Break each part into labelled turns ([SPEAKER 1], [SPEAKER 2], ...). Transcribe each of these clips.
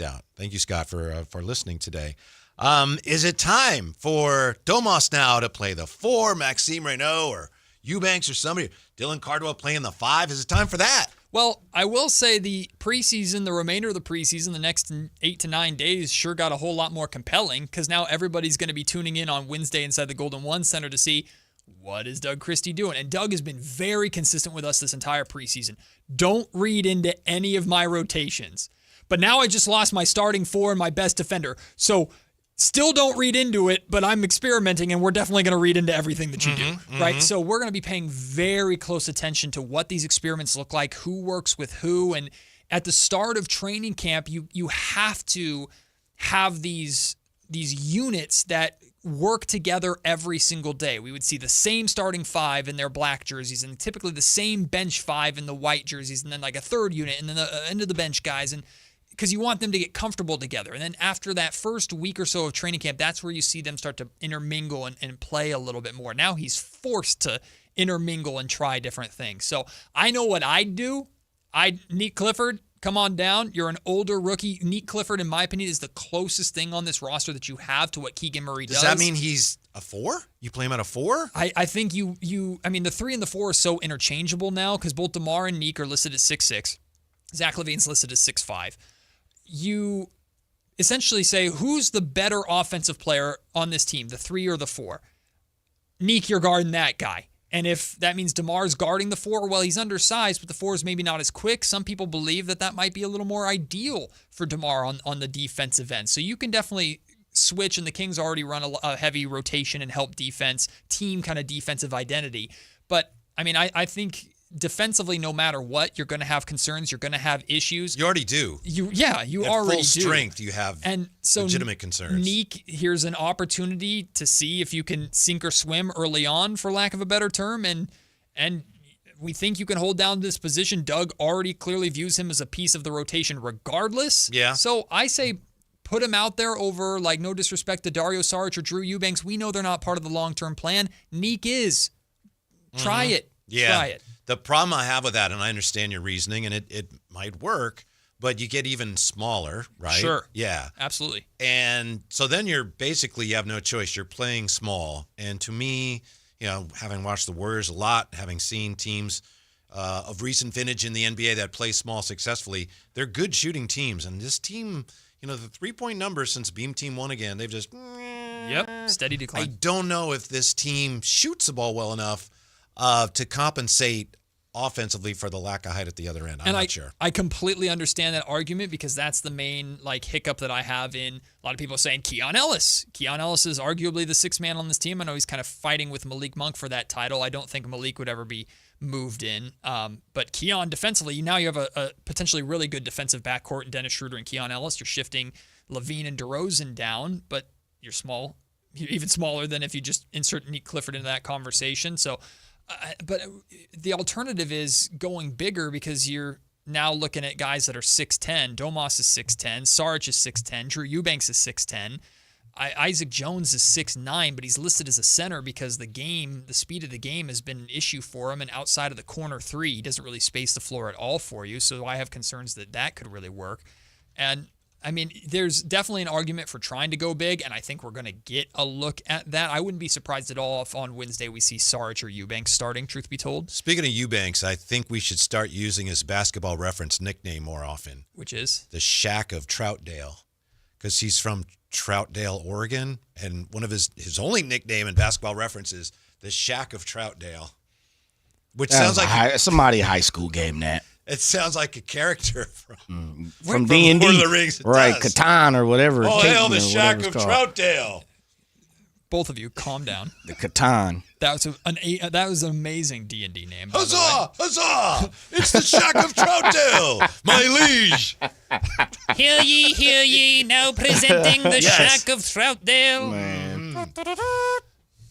[SPEAKER 1] out. Thank you, Scott, for listening today. Is it time for Domas now to play the 4, Maxime Reynaud or Eubanks or somebody, Dylan Cardwell playing the 5? Is it time for that?
[SPEAKER 2] Well, I will say the remainder of the preseason, the next 8 to 9 days sure got a whole lot more compelling because now everybody's going to be tuning in on Wednesday inside the Golden One Center to see what is Doug Christie doing. And Doug has been very consistent with us this entire preseason. Don't read into any of my rotations. But now I just lost my starting 4 and my best defender. So still don't read into it, but I'm experimenting, and we're definitely going to read into everything that you do, right? So we're going to be paying very close attention to what these experiments look like, who works with who, and at the start of training camp, you have to have these units that work together every single day. We would see the same starting 5 in their black jerseys, and typically the same bench 5 in the white jerseys, and then like a third unit, and then the end of the bench guys, and because you want them to get comfortable together. And then after that first week or so of training camp, that's where you see them start to intermingle and play a little bit more. Now he's forced to intermingle and try different things. So I know what I'd do. Neat Clifford, come on down. You're an older rookie. Neat Clifford, in my opinion, is the closest thing on this roster that you have to what Keegan Murray does.
[SPEAKER 1] Does that mean he's a 4? You play him at a 4?
[SPEAKER 2] I think the 3 and the 4 are so interchangeable now because both DeMar and Neek are listed at 6'6". Zach LaVine's listed as 6'5". You essentially say, who's the better offensive player on this team, the 3 or the 4? Neek, you're guarding that guy. And if that means DeMar's guarding the 4, well, he's undersized, but the 4 is maybe not as quick. Some people believe that might be a little more ideal for DeMar on the defensive end. So you can definitely switch, and the Kings already run a heavy rotation and help defense, team kind of defensive identity. But, I think defensively, no matter what, you're going to have concerns. You're going to have issues.
[SPEAKER 1] You already do.
[SPEAKER 2] You already
[SPEAKER 1] full
[SPEAKER 2] do.
[SPEAKER 1] Strength, you have legitimate concerns.
[SPEAKER 2] Neek, here's an opportunity to see if you can sink or swim early on, for lack of a better term, and we think you can hold down this position. Doug already clearly views him as a piece of the rotation regardless.
[SPEAKER 1] Yeah.
[SPEAKER 2] So I say put him out there over, like, no disrespect to Dario Saric or Drew Eubanks. We know they're not part of the long-term plan. Neek is. Try it.
[SPEAKER 1] Yeah.
[SPEAKER 2] Try it.
[SPEAKER 1] The problem I have with that, and I understand your reasoning, and it might work, but you get even smaller, right?
[SPEAKER 2] Sure.
[SPEAKER 1] Yeah.
[SPEAKER 2] Absolutely.
[SPEAKER 1] And so then you have no choice. You're playing small. And to me, having watched the Warriors a lot, having seen teams of recent vintage in the NBA that play small successfully, they're good shooting teams. And this team, the 3-point numbers since Beam Team won again, they've just...
[SPEAKER 2] steady decline.
[SPEAKER 1] I don't know if this team shoots the ball well enough to compensate offensively for the lack of height at the other end. I'm not sure.
[SPEAKER 2] I completely understand that argument because that's the main hiccup that I have in a lot of people saying Keon Ellis. Keon Ellis is arguably the 6th man on this team. I know he's kind of fighting with Malik Monk for that title. I don't think Malik would ever be moved in. But Keon defensively, now you have a potentially really good defensive backcourt in Dennis Schroeder and Keon Ellis. You're shifting LaVine and DeRozan down, but you're small. You're even smaller than if you just insert Neek Clifford into that conversation. So, but the alternative is going bigger because you're now looking at guys that are 6'10". Domas is 6'10". Saric is 6'10". Drew Eubanks is 6'10". Isaac Jones is 6'9", but he's listed as a center because the speed of the game has been an issue for him. And outside of the corner 3, he doesn't really space the floor at all for you. So I have concerns that could really work. And there's definitely an argument for trying to go big, and I think we're going to get a look at that. I wouldn't be surprised at all if on Wednesday we see Saric or Eubanks starting, truth be told.
[SPEAKER 1] Speaking of Eubanks, I think we should start using his basketball reference nickname more often.
[SPEAKER 2] Which is?
[SPEAKER 1] The Shack of Troutdale, because he's from Troutdale, Oregon, and one of his only nickname in basketball reference is the Shack of Troutdale, which sounds like
[SPEAKER 3] somebody high school game that.
[SPEAKER 1] It sounds like a character from
[SPEAKER 3] D&D.
[SPEAKER 1] Lord of the Rings.
[SPEAKER 3] Right, Catan or whatever.
[SPEAKER 1] Oh, hell, the Shack of Troutdale.
[SPEAKER 2] Both of you, calm down.
[SPEAKER 3] The Catan.
[SPEAKER 2] That was an amazing D&D name.
[SPEAKER 1] Huzzah! Huzzah! It's the Shack of Troutdale, my liege.
[SPEAKER 2] Hear ye, now presenting the Shack of Troutdale.
[SPEAKER 3] Man.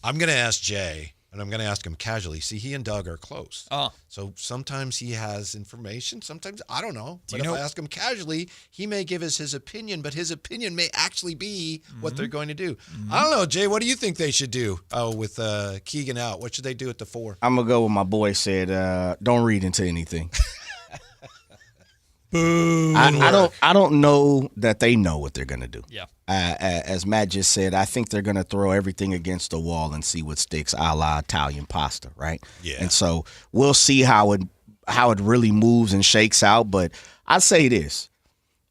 [SPEAKER 1] I'm going to ask Jay. And I'm going to ask him casually. See, he and Doug are close.
[SPEAKER 2] Oh.
[SPEAKER 1] So sometimes he has information. Sometimes, I don't know.
[SPEAKER 2] Do
[SPEAKER 1] but
[SPEAKER 2] you
[SPEAKER 1] if
[SPEAKER 2] know?
[SPEAKER 1] I ask him casually, he may give us his opinion, but his opinion may actually be what they're going to do. I don't know, Jay. What do you think they should do with Keegan out? What should they do at the 4?
[SPEAKER 3] I'm going to go with my boy said, don't read into anything.
[SPEAKER 2] Boo.
[SPEAKER 3] I don't know that they know what they're going to do.
[SPEAKER 2] Yeah.
[SPEAKER 3] As Matt just said, I think they're going to throw everything against the wall and see what sticks, a la Italian pasta, right?
[SPEAKER 1] Yeah.
[SPEAKER 3] And so we'll see how it really moves and shakes out. But I say this: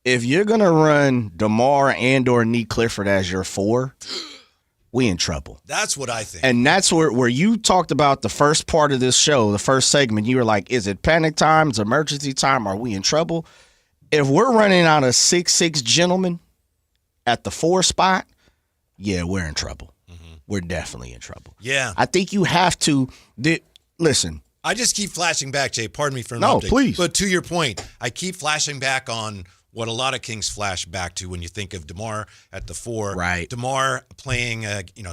[SPEAKER 3] if you're going to run DeMar and/or Nee Clifford as your 4, we in trouble.
[SPEAKER 1] That's what I think.
[SPEAKER 3] And that's where you talked about the first part of this show, the first segment. You were like, is it panic time? Is it emergency time? Are we in trouble? If we're running out of 6'6" gentlemen at the 4 spot, yeah, we're in trouble. Mm-hmm. We're definitely in trouble.
[SPEAKER 1] Yeah.
[SPEAKER 3] I think you have to listen.
[SPEAKER 1] I just keep flashing back, Jay. Pardon me for
[SPEAKER 3] No,
[SPEAKER 1] interrupting.
[SPEAKER 3] please.
[SPEAKER 1] But to your point, I keep flashing back on what a lot of Kings flash back to when you think of DeMar at the 4.
[SPEAKER 3] Right.
[SPEAKER 1] DeMar playing,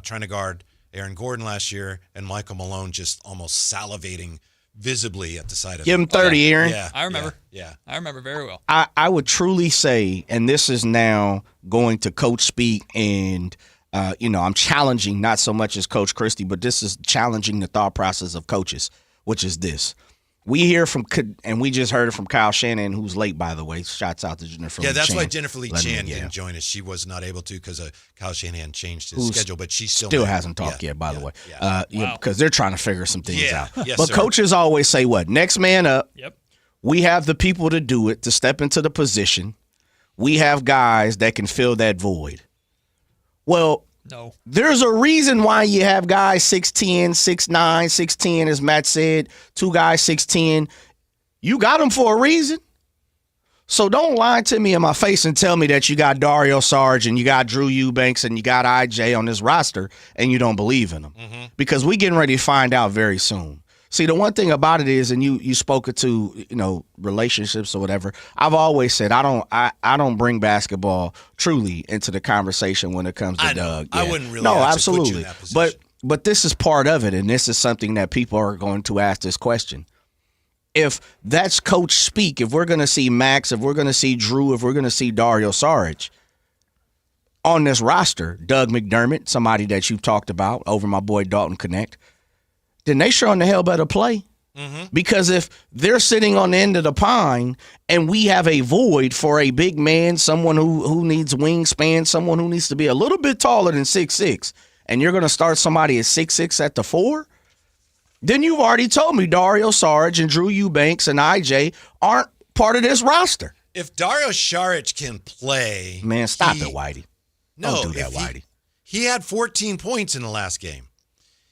[SPEAKER 1] trying to guard Aaron Gordon last year, and Michael Malone just almost salivating visibly at the side of
[SPEAKER 3] Give him 30, Aaron.
[SPEAKER 1] Yeah,
[SPEAKER 2] I remember.
[SPEAKER 1] Yeah.
[SPEAKER 2] I remember very well.
[SPEAKER 3] I would truly say, and this is now going to coach speak, and I'm challenging not so much as Coach Christie, but this is challenging the thought process of coaches, which is this. We hear from, and we just heard it from Kyle Shannon, who's late, by the way. Shouts out to Jennifer Lee
[SPEAKER 1] Yeah, that's
[SPEAKER 3] Chan.
[SPEAKER 1] why Jennifer Lee Chan
[SPEAKER 3] Yeah.
[SPEAKER 1] didn't join us. She was not able to because Kyle Shanahan changed his schedule, but she still
[SPEAKER 3] hasn't talked yet, by the way.
[SPEAKER 1] Yeah.
[SPEAKER 3] Because they're trying to figure some things out.
[SPEAKER 1] Yes,
[SPEAKER 3] but
[SPEAKER 1] sir.
[SPEAKER 3] coaches always say what? Next man up.
[SPEAKER 2] Yep.
[SPEAKER 3] We have the people to do it, to step into the position. We have guys that can fill that void. Well,
[SPEAKER 2] No.
[SPEAKER 3] there's a reason why you have guys 6'10", 6'9", 6'10", as Matt said, 2 guys 6'10". You got them for a reason. So don't lie to me in my face and tell me that you got Dario Saric and you got Drew Eubanks and you got IJ on this roster and you don't believe in them. Mm-hmm. Because we getting ready to find out very soon. See, the one thing about it is, and you spoke it to, relationships or whatever. I've always said I don't bring basketball truly into the conversation when it comes to Doug.
[SPEAKER 1] I wouldn't really
[SPEAKER 3] no,
[SPEAKER 1] actually
[SPEAKER 3] absolutely.
[SPEAKER 1] put you in that position.
[SPEAKER 3] But this is part of it, and this is something that people are going to ask this question. If that's coach speak, if we're going to see Max, if we're going to see Drew, if we're going to see Dario Saric on this roster, Doug McDermott, somebody that you've talked about over my boy Dalton Connect, then they sure in the hell better play. Mm-hmm. Because if they're sitting on the end of the pine and we have a void for a big man, someone who needs wingspan, someone who needs to be a little bit taller than 6'6", and you're going to start somebody at 6'6" at the 4, then you've already told me Dario Saric and Drew Eubanks and IJ aren't part of this roster.
[SPEAKER 1] If Dario Saric can play,
[SPEAKER 3] Man, stop it, Whitey.
[SPEAKER 1] No,
[SPEAKER 3] don't do that, Whitey.
[SPEAKER 1] He had 14 points in the last game.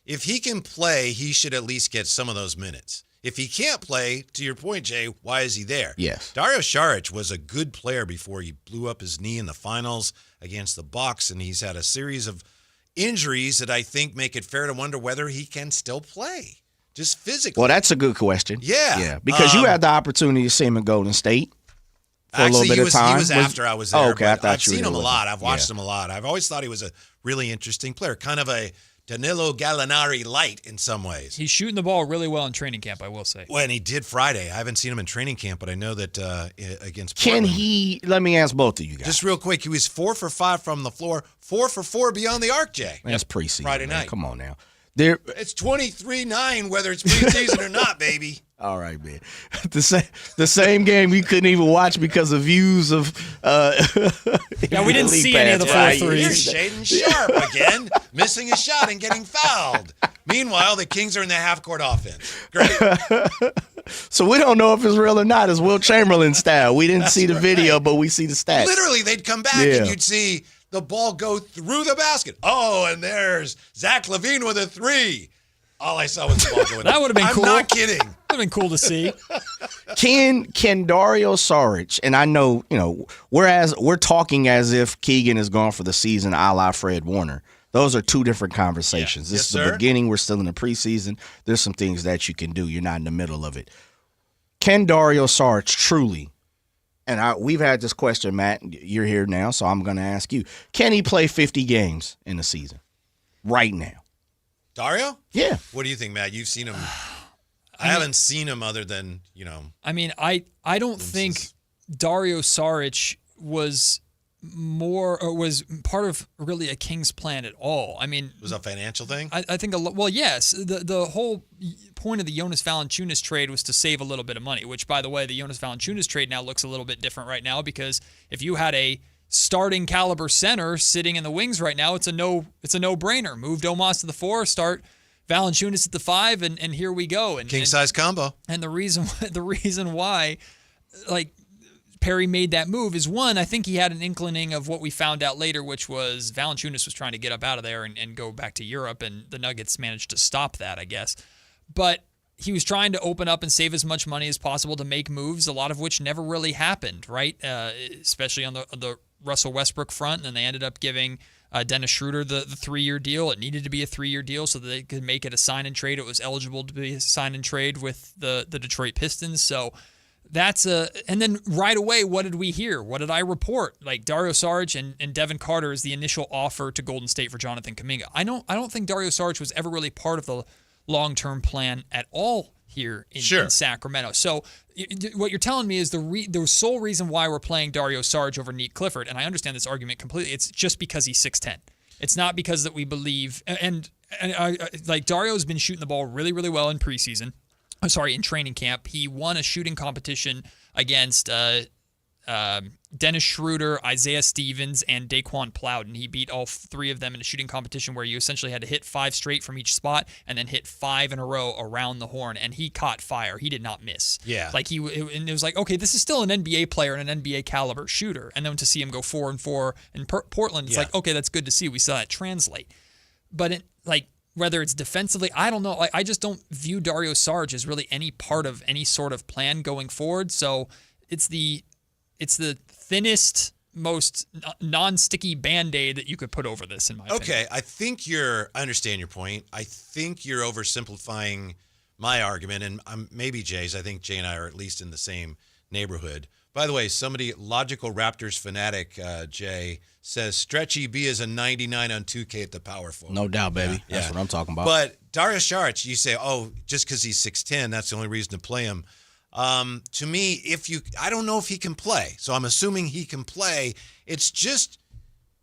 [SPEAKER 1] If he can play, he should at least get some of those minutes. If he can't play, to your point, Jay, why is he there?
[SPEAKER 3] Yes.
[SPEAKER 1] Dario Saric was a good player before he blew up his knee in the finals against the Bucks, and he's had a series of injuries that I think make it fair to wonder whether he can still play, just physically.
[SPEAKER 3] Well, that's a good question.
[SPEAKER 1] Yeah.
[SPEAKER 3] Yeah, because you had the opportunity to see him in Golden State for a little bit of time.
[SPEAKER 1] He was after I was there.
[SPEAKER 3] Oh, okay, I
[SPEAKER 1] but
[SPEAKER 3] thought
[SPEAKER 1] I've
[SPEAKER 3] you were
[SPEAKER 1] seen him a
[SPEAKER 3] with
[SPEAKER 1] lot.
[SPEAKER 3] him.
[SPEAKER 1] I've watched him a lot. I've always thought he was a really interesting player, kind of a Danilo Gallinari light in some ways.
[SPEAKER 2] He's shooting the ball really well in training camp, I will say.
[SPEAKER 1] Well, and he did Friday. I haven't seen him in training camp, but I know that against
[SPEAKER 3] Can
[SPEAKER 1] Portland.
[SPEAKER 3] he, let me ask both of you guys.
[SPEAKER 1] Just real quick, he was 4 for 5 from the floor, 4 for 4 beyond the arc, Jay.
[SPEAKER 3] That's preseason.
[SPEAKER 1] Friday
[SPEAKER 3] man.
[SPEAKER 1] night.
[SPEAKER 3] Come on now.
[SPEAKER 1] It's 23-9, whether it's preseason or not, baby.
[SPEAKER 3] All right, man. The same game you couldn't even watch because of views of.
[SPEAKER 2] Yeah, we didn't see any of the
[SPEAKER 1] Yeah,
[SPEAKER 2] 4
[SPEAKER 1] you're
[SPEAKER 2] threes.
[SPEAKER 1] Shaden Sharp again, missing a shot and getting fouled. Meanwhile, the Kings are in the half-court offense. Great.
[SPEAKER 3] So we don't know if it's real or not. It's Will Chamberlain style. We didn't see the video, but we see the stats.
[SPEAKER 1] Literally, they'd come back
[SPEAKER 3] Yeah.
[SPEAKER 1] and you'd see the ball go through the basket. Oh, and there's Zach LaVine with a 3. All I saw was the ball going.
[SPEAKER 2] That would have been cool.
[SPEAKER 1] I'm not kidding.
[SPEAKER 2] Would have been cool to see.
[SPEAKER 3] Can Dario Saric, and I know, we're talking as if Keegan is gone for the season, a la Fred Warner. Those are two different conversations. This
[SPEAKER 1] Yes,
[SPEAKER 3] is the
[SPEAKER 1] sir.
[SPEAKER 3] beginning. We're still in the preseason. There's some things that you can do. You're not in the middle of it. Can Dario Saric truly, and we've had this question, Matt, you're here now, so I'm going to ask you, can he play 50 games in a season right now?
[SPEAKER 1] Dario?
[SPEAKER 3] Yeah.
[SPEAKER 1] What do you think, Matt? You've seen him. I haven't seen him other than,
[SPEAKER 2] I mean, I don't think Dario Saric was more or was part of really a Kings plan at all. I mean,
[SPEAKER 1] Was it a financial thing?
[SPEAKER 2] I think well, yes. The whole point of the Jonas Valanciunas trade was to save a little bit of money. Which, by the way, the Jonas Valanciunas trade now looks a little bit different right now because if you had a starting caliber center sitting in the wings right now, it's a no-brainer. Move Domas to the 4, start Valanciunas at the 5, and here we go. And
[SPEAKER 1] King size combo.
[SPEAKER 2] And the reason why, like, Perry made that move is, one, I think he had an inkling of what we found out later, which was Valanciunas was trying to get up out of there and go back to Europe, and the Nuggets managed to stop that, I guess. But he was trying to open up and save as much money as possible to make moves, a lot of which never really happened, right? Especially on the Russell Westbrook front, and then they ended up giving Dennis Schroeder the 3-year deal. It needed to be a 3-year deal so that they could make it a sign and trade. It was eligible to be a sign and trade with the Detroit Pistons, so and then right away, what did we hear? What did I report? Like Dario Saric and Devin Carter is the initial offer to Golden State for Jonathan Kuminga. I don't think Dario Saric was ever really part of the long-term plan at all here in Sacramento. So what you're telling me is the sole reason why we're playing Dario Saric over Nick Clifford, and I understand this argument completely, it's just because he's 6'10". It's not because that we believe, and like Dario's been shooting the ball really, really well in preseason. In training camp. He won a shooting competition against Dennis Schroeder, Isaiah Stevens, and Daquan Plowden. He beat all 3 of them in a shooting competition where you essentially had to hit 5 straight from each spot and then hit 5 in a row around the horn, and he caught fire. He did not miss.
[SPEAKER 1] Yeah.
[SPEAKER 2] And it was like, okay, this is still an NBA player and an NBA caliber shooter. And then to see him go 4-4 in Portland, it's like, okay, that's good to see. We saw that translate. But whether it's defensively, I don't know. I just don't view Dario Saric as really any part of any sort of plan going forward. So it's the thinnest, most non-sticky Band-Aid that you could put over this, in my opinion.
[SPEAKER 1] Okay, I understand your point. I think you're oversimplifying my argument, and maybe Jay's. I think Jay and I are at least in the same neighborhood. By the way, Logical Raptors fanatic, Jay, says Stretchy B is a 99 on 2K at the power forward.
[SPEAKER 3] No doubt, baby.
[SPEAKER 1] Yeah.
[SPEAKER 3] That's what I'm talking about.
[SPEAKER 1] But Dario Saric, you say, just because he's 6'10", that's the only reason to play him. To me, I don't know if he can play, so I'm assuming he can play. It's just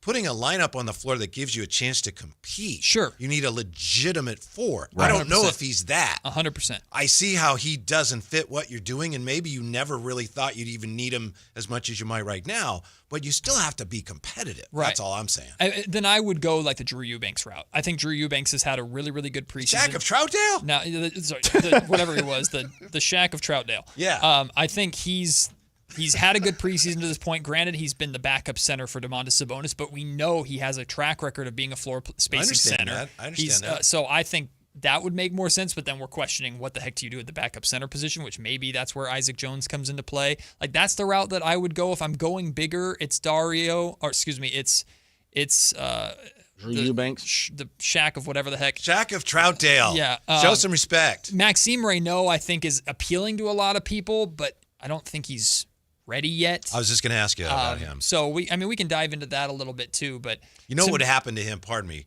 [SPEAKER 1] putting a lineup on the floor that gives you a chance to compete.
[SPEAKER 2] Sure.
[SPEAKER 1] You need a legitimate 4.
[SPEAKER 2] Right.
[SPEAKER 1] I don't
[SPEAKER 2] 100%.
[SPEAKER 1] know if he's that.
[SPEAKER 2] 100%.
[SPEAKER 1] I see how he doesn't fit what you're doing, and maybe you never really thought you'd even need him as much as you might right now, but you still have to be competitive.
[SPEAKER 2] Right.
[SPEAKER 1] That's all I'm saying.
[SPEAKER 2] Then I would go like the Drew Eubanks route. I think Drew Eubanks has had a really, really good preseason.
[SPEAKER 1] Shack of Troutdale?
[SPEAKER 2] Now, whatever he was, the Shack of Troutdale.
[SPEAKER 1] Yeah.
[SPEAKER 2] I think he's had a good preseason to this point. Granted, he's been the backup center for Domantas Sabonis, but we know he has a track record of being a floor spacing center.
[SPEAKER 1] I understand that.
[SPEAKER 2] So I think that would make more sense, but then we're questioning what the heck do you do at the backup center position, which maybe that's where Isaac Jones comes into play. Like, that's the route that I would go if I'm going bigger. It's
[SPEAKER 3] Drew Eubanks?
[SPEAKER 2] The Shack of whatever the heck.
[SPEAKER 1] Shack of Troutdale.
[SPEAKER 2] Yeah.
[SPEAKER 1] Show some respect.
[SPEAKER 2] Maxime Reynaud, I think, is appealing to a lot of people, but I don't think he's ready yet.
[SPEAKER 1] I was just going to ask you about him.
[SPEAKER 2] So we can dive into that a little bit too, but
[SPEAKER 1] you know what would happen to him? Pardon me,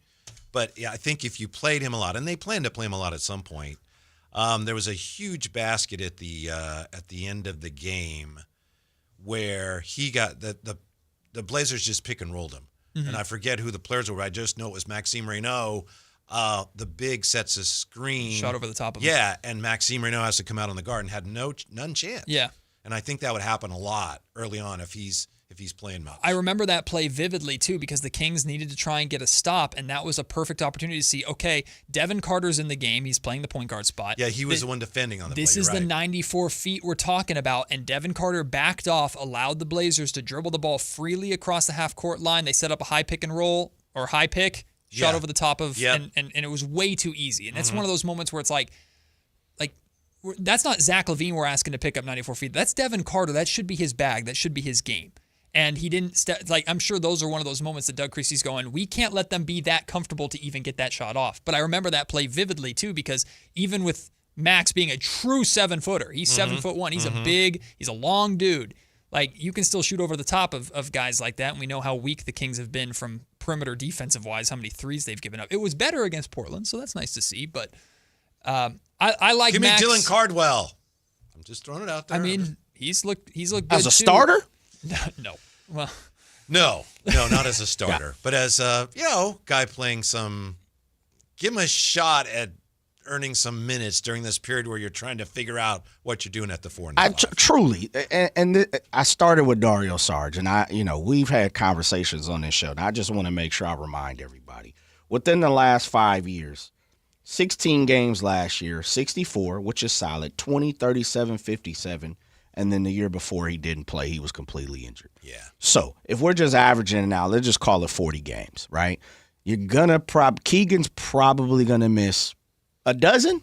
[SPEAKER 1] but yeah, I think if you played him a lot, and they plan to play him a lot at some point, there was a huge basket at the end of the game where he got the Blazers just pick and rolled him, and I forget who the players were. I just know it was Maxime Reynaud. The big sets a screen,
[SPEAKER 2] shot over the top of him.
[SPEAKER 1] Yeah, and Maxime Reynaud has to come out on the guard and had none chance.
[SPEAKER 2] Yeah.
[SPEAKER 1] And I think that would happen a lot early on if he's playing much.
[SPEAKER 2] I remember that play vividly too because the Kings needed to try and get a stop, and that was a perfect opportunity to see, okay, Devin Carter's in the game. He's playing the point guard spot.
[SPEAKER 1] Yeah, he was the one defending on the play.
[SPEAKER 2] This is
[SPEAKER 1] right.
[SPEAKER 2] the 94 feet we're talking about, and Devin Carter backed off, allowed the Blazers to dribble the ball freely across the half-court line. They set up a high pick and roll, or high pick, shot over the top of, and it was way too easy. And that's one of those moments where it's like, that's not Zach LaVine we're asking to pick up 94 feet. That's Devin Carter. That should be his bag. That should be his game. And he didn't, I'm sure those are one of those moments that Doug Christie's going, we can't let them be that comfortable to even get that shot off. But I remember that play vividly too, because even with Max being a true 7-footer, he's 7'1", he's a long dude. Like, you can still shoot over the top of guys like that, and we know how weak the Kings have been from perimeter defensive-wise, how many threes they've given up. It was better against Portland, so that's nice to see, but I like Max.
[SPEAKER 1] Give me Dylan Cardwell. I'm just throwing it out there.
[SPEAKER 2] I mean, he's looked good
[SPEAKER 3] as a
[SPEAKER 2] too.
[SPEAKER 3] starter?
[SPEAKER 2] No. Well,
[SPEAKER 1] No, not as a starter, but as a guy playing some. Give him a shot at earning some minutes during this period where you're trying to figure out what you're doing at the 4 and 5.
[SPEAKER 3] Truly, I started with Dario Saric, and we've had conversations on this show, and I just want to make sure I remind everybody. Within the last 5 years, 16 games last year, 64, which is solid, 20, 37, 57, and then the year before he didn't play, he was completely injured.
[SPEAKER 1] Yeah.
[SPEAKER 3] So if we're just averaging it now, let's just call it 40 games, right? You're gonna Keegan's probably gonna miss a dozen,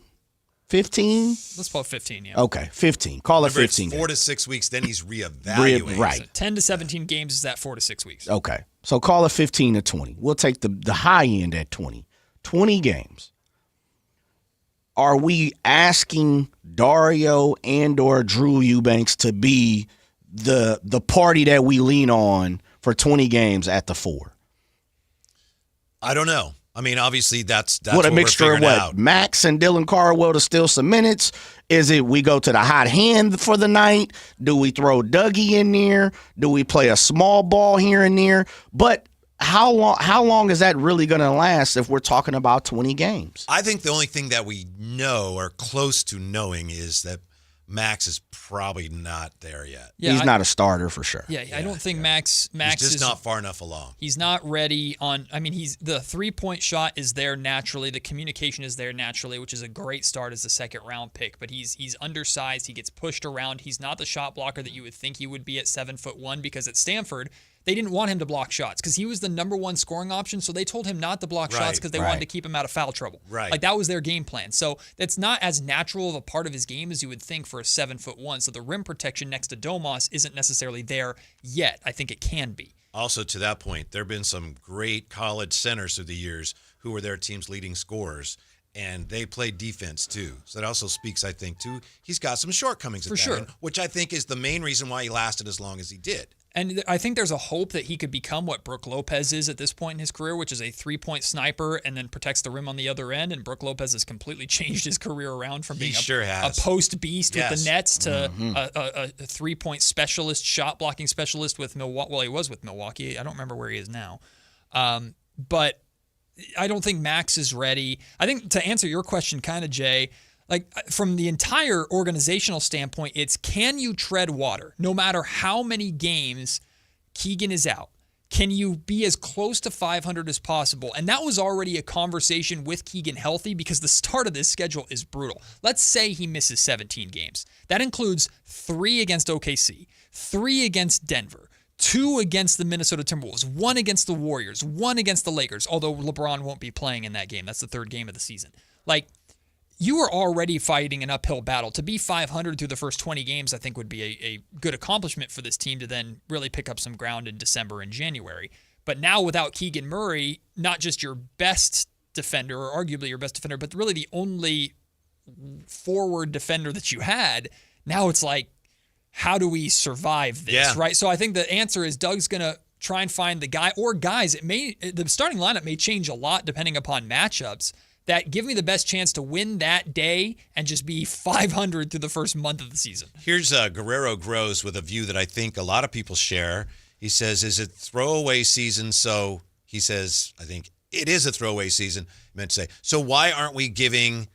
[SPEAKER 3] 15.
[SPEAKER 2] Let's call it 15. Yeah.
[SPEAKER 3] Okay, 15. Call
[SPEAKER 1] Remember,
[SPEAKER 3] it 15.
[SPEAKER 1] it's 4 to 6 weeks. Then he's reevaluating.
[SPEAKER 3] Right.
[SPEAKER 2] So 10 to 17 games is that 4 to 6 weeks.
[SPEAKER 3] Okay, so call it 15 to 20. We'll take the high end at 20. 20 games. Are we asking Dario and/or Drew Eubanks to be the party that we lean on for 20 games at the 4?
[SPEAKER 1] I don't know. I mean, obviously, that's
[SPEAKER 3] what a mixture of what?
[SPEAKER 1] out.
[SPEAKER 3] Max and Dylan Cardwell to steal some minutes? Is it we go to the hot hand for the night? Do we throw Dougie in there? Do we play a small ball here and there? But how long is that really going to last if we're talking about 20 games?
[SPEAKER 1] I think the only thing that we know or close to knowing is that Max is probably not there yet.
[SPEAKER 2] Yeah,
[SPEAKER 3] He's not a starter for sure.
[SPEAKER 2] Yeah, I don't think Max
[SPEAKER 1] He's just
[SPEAKER 2] is
[SPEAKER 1] not far enough along.
[SPEAKER 2] He's not ready on. I mean, the 3-point shot is there naturally. The communication is there naturally, which is a great start as a second round pick. But he's undersized. He gets pushed around. He's not the shot blocker that you would think he would be at 7'1", because at Stanford they didn't want him to block shots because he was the number one scoring option. So they told him not to block shots because they wanted to keep him out of foul trouble.
[SPEAKER 1] Right.
[SPEAKER 2] Like that was their game plan. So that's not as natural of a part of his game as you would think for a 7'1". So the rim protection next to Domas isn't necessarily there yet. I think it can be.
[SPEAKER 1] Also, to that point, there have been some great college centers through the years who were their team's leading scorers, and they played defense too. So that also speaks, I think, to he's got some shortcomings at
[SPEAKER 2] For
[SPEAKER 1] that
[SPEAKER 2] sure.
[SPEAKER 1] end, which I think is the main reason why he lasted as long as he did.
[SPEAKER 2] And I think there's a hope that he could become what Brook Lopez is at this point in his career, which is a 3-point sniper and then protects the rim on the other end. And Brook Lopez has completely changed his career around from being a post beast with the Nets to a 3-point specialist, shot blocking specialist with Milwaukee. Well, he was with Milwaukee. I don't remember where he is now. But I don't think Max is ready. I think to answer your question, kind of, Jay, like from the entire organizational standpoint, it's can you tread water no matter how many games Keegan is out? Can you be as close to 500 as possible? And that was already a conversation with Keegan healthy because the start of this schedule is brutal. Let's say he misses 17 games. That includes 3 against OKC, 3 against Denver, 2 against the Minnesota Timberwolves, 1 against the Warriors, 1 against the Lakers, although LeBron won't be playing in that game. That's the 3rd game of the season. Like, you are already fighting an uphill battle. To be 500 through the first 20 games, I think would be a good accomplishment for this team to then really pick up some ground in December and January. But now without Keegan Murray, not just your best defender or arguably your best defender, but really the only forward defender that you had, now it's like, how do we survive this, right? So I think the answer is Doug's going to try and find the guy or guys. The starting lineup may change a lot depending upon matchups, that give me the best chance to win that day and just be 500 through the first month of the season.
[SPEAKER 1] Here's Guerrero Grows with a view that I think a lot of people share. He says, is it throwaway season? So he says, I think it is a throwaway season. He meant to say, so why aren't we giving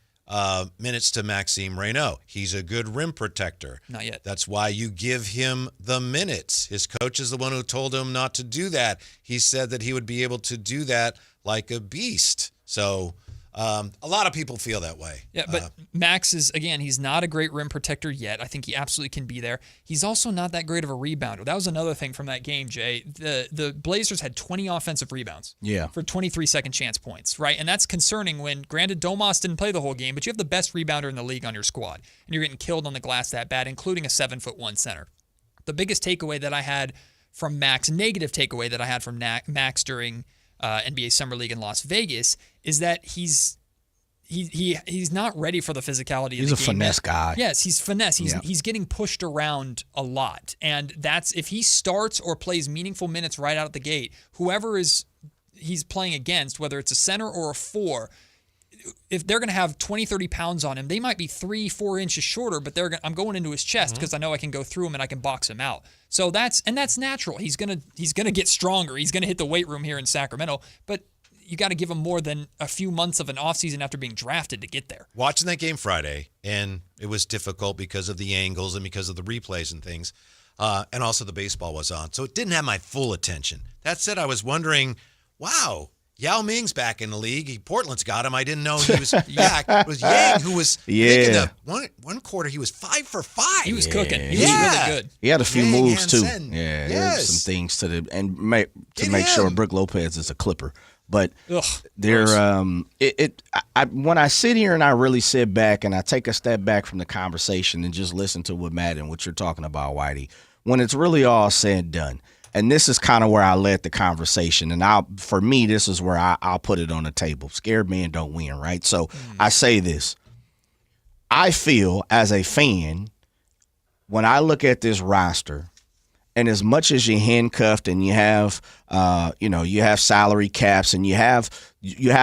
[SPEAKER 1] minutes to Maxime Reynaud? He's a good rim protector.
[SPEAKER 2] Not yet.
[SPEAKER 1] That's why you give him the minutes. His coach is the one who told him not to do that. He said that he would be able to do that like a beast. So a lot of people feel that way.
[SPEAKER 2] Yeah, but Max is, again, he's not a great rim protector yet. I think he absolutely can be there. He's also not that great of a rebounder. That was another thing from that game, Jay. The Blazers had 20 offensive rebounds for 23 second chance points, right? And that's concerning when, granted, Domas didn't play the whole game, but you have the best rebounder in the league on your squad, and you're getting killed on the glass that bad, including a 7'1" center. The biggest takeaway that I had from Max, negative takeaway that I had from Max during NBA Summer League in Las Vegas, is that he's not ready for the physicality of the game.
[SPEAKER 3] He's a finesse guy.
[SPEAKER 2] Yes, he's finesse. He's getting pushed around a lot. And that's, if he starts or plays meaningful minutes right out of the gate, whoever he's playing against, whether it's a center or a 4, if they're going to have 20, 30 pounds on him, they might be 3-4 inches shorter, but I'm going into his chest because I know I can go through him and I can box him out. So that's natural. He's gonna get stronger. He's gonna hit the weight room here in Sacramento, but you got to give him more than a few months of an offseason after being drafted to get there.
[SPEAKER 1] Watching that game Friday, and it was difficult because of the angles and because of the replays and things, and also the baseball was on, so it didn't have my full attention. That said, I was wondering, wow, Yao Ming's back in the league. Portland's got him. I didn't know he was back. It was Yang who was, I think in the one quarter, he was 5 for 5.
[SPEAKER 2] He was cooking. He was really good.
[SPEAKER 3] He had a few
[SPEAKER 1] Yang
[SPEAKER 3] moves, too.
[SPEAKER 1] Hansen.
[SPEAKER 3] Yeah,
[SPEAKER 1] Yes.
[SPEAKER 3] there's some things to make sure Brook Lopez is a Clipper. But they're when I sit here and I really sit back and I take a step back from the conversation and just listen to what Matt and what you're talking about, Whitey, when it's really all said and done, and this is kind of where I led the conversation, and for me, this is where I'll put it on the table. Scared men don't win, right? So I say this. I feel as a fan, when I look at this roster, and as much as you're handcuffed and you have, you have salary caps and you have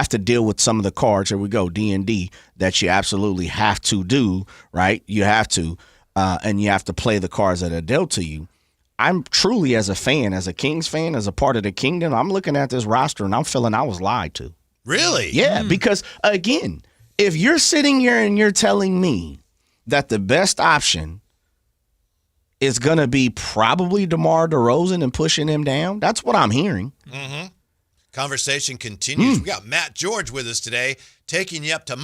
[SPEAKER 3] to deal with some of the cards. Here we go, D&D, that you absolutely have to do, right? You have to, and you have to play the cards that are dealt to you. I'm truly, as a fan, as a Kings fan, as a part of the Kingdom, I'm looking at this roster and I'm feeling I was lied to.
[SPEAKER 1] Really?
[SPEAKER 3] Yeah, because, again, if you're sitting here and you're telling me that the best option is going to be probably DeMar DeRozan and pushing him down, that's what I'm hearing.
[SPEAKER 1] Conversation continues. We got Matt George with us today, taking you up to